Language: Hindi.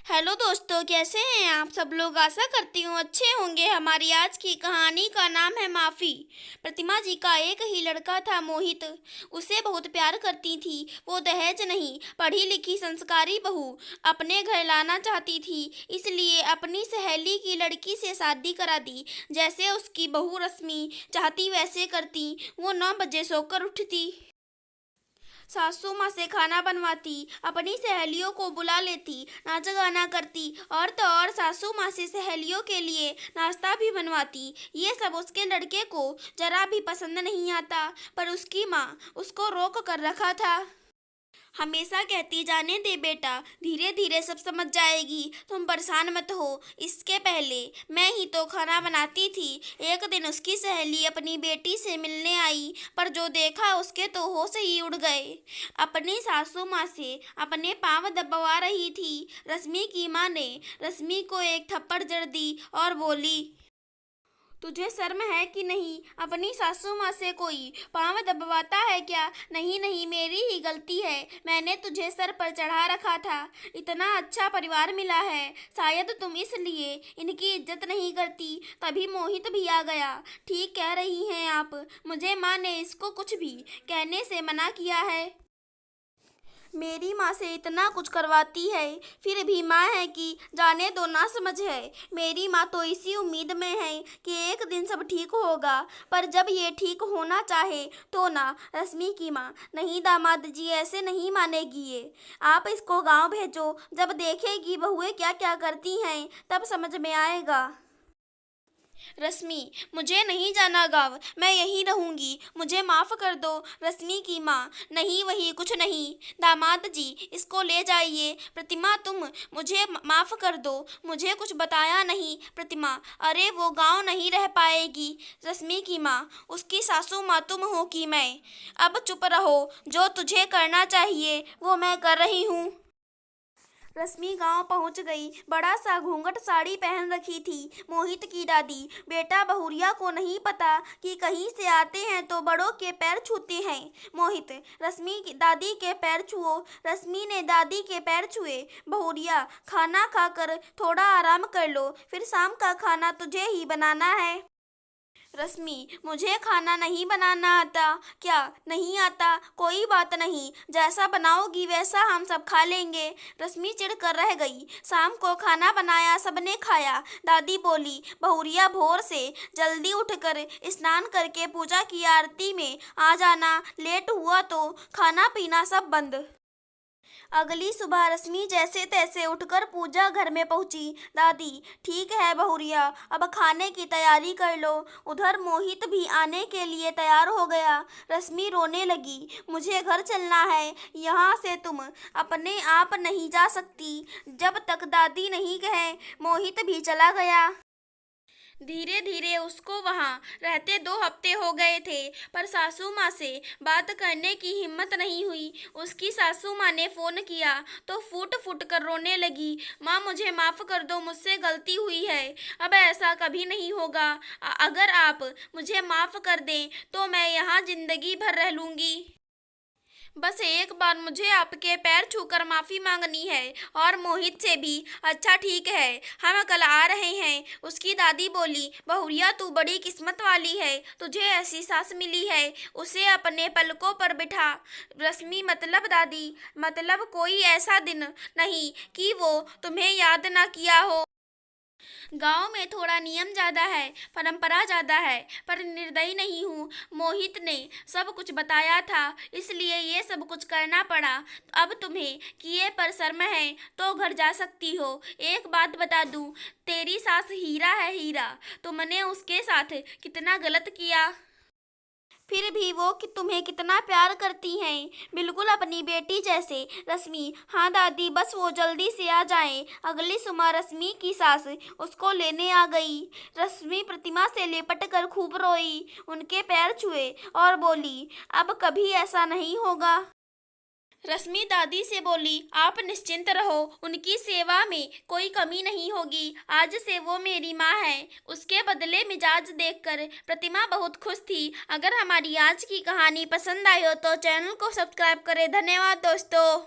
हेलो दोस्तों, कैसे हैं आप सब लोग। आशा करती हूँ अच्छे होंगे। हमारी आज की कहानी का नाम है माफ़ी। प्रतिमा जी का एक ही लड़का था, मोहित। उसे बहुत प्यार करती थी। वो दहेज नहीं, पढ़ी लिखी संस्कारी बहू अपने घर लाना चाहती थी, इसलिए अपनी सहेली की लड़की से शादी करा दी। जैसे उसकी बहू रश्मि चाहती वैसे करती। वो 9 बजे सोकर उठती, सासू माँ से खाना बनवाती, अपनी सहेलियों को बुला लेती, नाच गाना करती और तो और सासू माँ से सहेलियों के लिए नाश्ता भी बनवाती। ये सब उसके लड़के को जरा भी पसंद नहीं आता, पर उसकी माँ उसको रोक कर रखा था। हमेशा कहती, जाने दे बेटा, धीरे धीरे सब समझ जाएगी, तुम परेशान मत हो। इसके पहले मैं ही तो खाना बनाती थी। एक दिन उसकी सहेली अपनी बेटी से मिलने आई, पर जो देखा उसके तो होश ही उड़ गए। अपनी सासू माँ से अपने पाँव दबवा रही थी। रश्मि की माँ ने रश्मि को एक थप्पड़ जड़ दी और बोली, तुझे शर्म है कि नहीं? अपनी सासू माँ से कोई पाँव दबवाता है क्या? नहीं नहीं, मेरी ही गलती है। मैंने तुझे सर पर चढ़ा रखा था। इतना अच्छा परिवार मिला है, शायद तुम इसलिए इनकी इज्जत नहीं करती। तभी मोहित भी आ गया। ठीक कह रही हैं आप, मुझे माँ ने इसको कुछ भी कहने से मना किया है। मेरी माँ से इतना कुछ करवाती है, फिर भी माँ है कि जाने दो, ना समझ है। मेरी माँ तो इसी उम्मीद में है कि एक दिन सब ठीक होगा, पर जब ये ठीक होना चाहे तो ना। रश्मि की माँ, नहीं दामाद जी, ऐसे नहीं मानेगी ये। आप इसको गांव भेजो, जब देखेगी बहुएं क्या क्या करती हैं तब समझ में आएगा। रश्मि, मुझे नहीं जाना गाँव, मैं यहीं रहूंगी, मुझे माफ़ कर दो। रश्मि की माँ, नहीं वही कुछ नहीं, दामाद जी इसको ले जाइए। प्रतिमा, तुम मुझे माफ़ कर दो, मुझे कुछ बताया नहीं। प्रतिमा, अरे वो गाँव नहीं रह पाएगी। रश्मि की माँ, उसकी सासू माँ तुम हो कि मैं? अब चुप रहो, जो तुझे करना चाहिए वो मैं कर रही हूँ। रश्मि गांव पहुंच गई। बड़ा सा घूंघट साड़ी पहन रखी थी मोहित की दादी। बेटा बहुरिया को नहीं पता कि कहीं से आते हैं तो बड़ों के पैर छूते हैं। मोहित, रश्मि की दादी के पैर छुओ। रश्मि ने दादी के पैर छुए। बहुरिया, खाना खाकर थोड़ा आराम कर लो, फिर शाम का खाना तुझे ही बनाना है। रश्मि, मुझे खाना नहीं बनाना आता। क्या नहीं आता? कोई बात नहीं, जैसा बनाओगी वैसा हम सब खा लेंगे। रश्मि चिढ़ कर रह गई। शाम को खाना बनाया, सबने खाया। दादी बोली, बहुरिया भोर से जल्दी उठकर स्नान करके पूजा की आरती में आ जाना, लेट हुआ तो खाना पीना सब बंद। अगली सुबह रश्मि जैसे तैसे उठकर पूजा घर में पहुंची। दादी, ठीक है बहुरिया, अब खाने की तैयारी कर लो। उधर मोहित भी आने के लिए तैयार हो गया। रश्मि रोने लगी, मुझे घर चलना है, यहाँ से तुम अपने आप नहीं जा सकती जब तक दादी नहीं कहे। मोहित भी चला गया। धीरे धीरे उसको वहाँ रहते 2 हफ्ते हो गए थे, पर सासू माँ से बात करने की हिम्मत नहीं हुई। उसकी सासू माँ ने फ़ोन किया तो फूट फूट कर रोने लगी। माँ, मुझे माफ़ कर दो, मुझसे गलती हुई है, अब ऐसा कभी नहीं होगा। अगर आप मुझे माफ़ कर दें तो मैं यहाँ ज़िंदगी भर रह लूँगी। बस एक बार मुझे आपके पैर छूकर माफ़ी मांगनी है, और मोहित से भी। अच्छा ठीक है, हम कल आ रहे हैं। उसकी दादी बोली, बहुरिया तू बड़ी किस्मत वाली है, तुझे ऐसी सास मिली है, उसे अपने पलकों पर बिठा। रश्मि, मतलब दादी, मतलब कोई ऐसा दिन नहीं कि वो तुम्हें याद ना किया हो। गांव में थोड़ा नियम ज़्यादा है, परंपरा ज़्यादा है, पर निर्दयी नहीं हूँ। मोहित ने सब कुछ बताया था, इसलिए ये सब कुछ करना पड़ा। अब तुम्हें किए पर शर्म है तो घर जा सकती हो। एक बात बता दूँ, तेरी सास हीरा है, हीरा। तुमने उसके साथ कितना गलत किया, फिर भी वो कि तुम्हें कितना प्यार करती हैं, बिल्कुल अपनी बेटी जैसे। रश्मि, हाँ दादी, बस वो जल्दी से आ जाएं। अगली सुबह रश्मि की सास उसको लेने आ गई। रश्मि प्रतिमा से लिपट कर खूब रोई, उनके पैर छुए और बोली, अब कभी ऐसा नहीं होगा। रश्मि दादी से बोली, आप निश्चिंत रहो, उनकी सेवा में कोई कमी नहीं होगी। आज से वो मेरी माँ है। उसके बदले मिजाज देखकर प्रतिमा बहुत खुश थी। अगर हमारी आज की कहानी पसंद आई हो तो चैनल को सब्सक्राइब करें। धन्यवाद दोस्तों।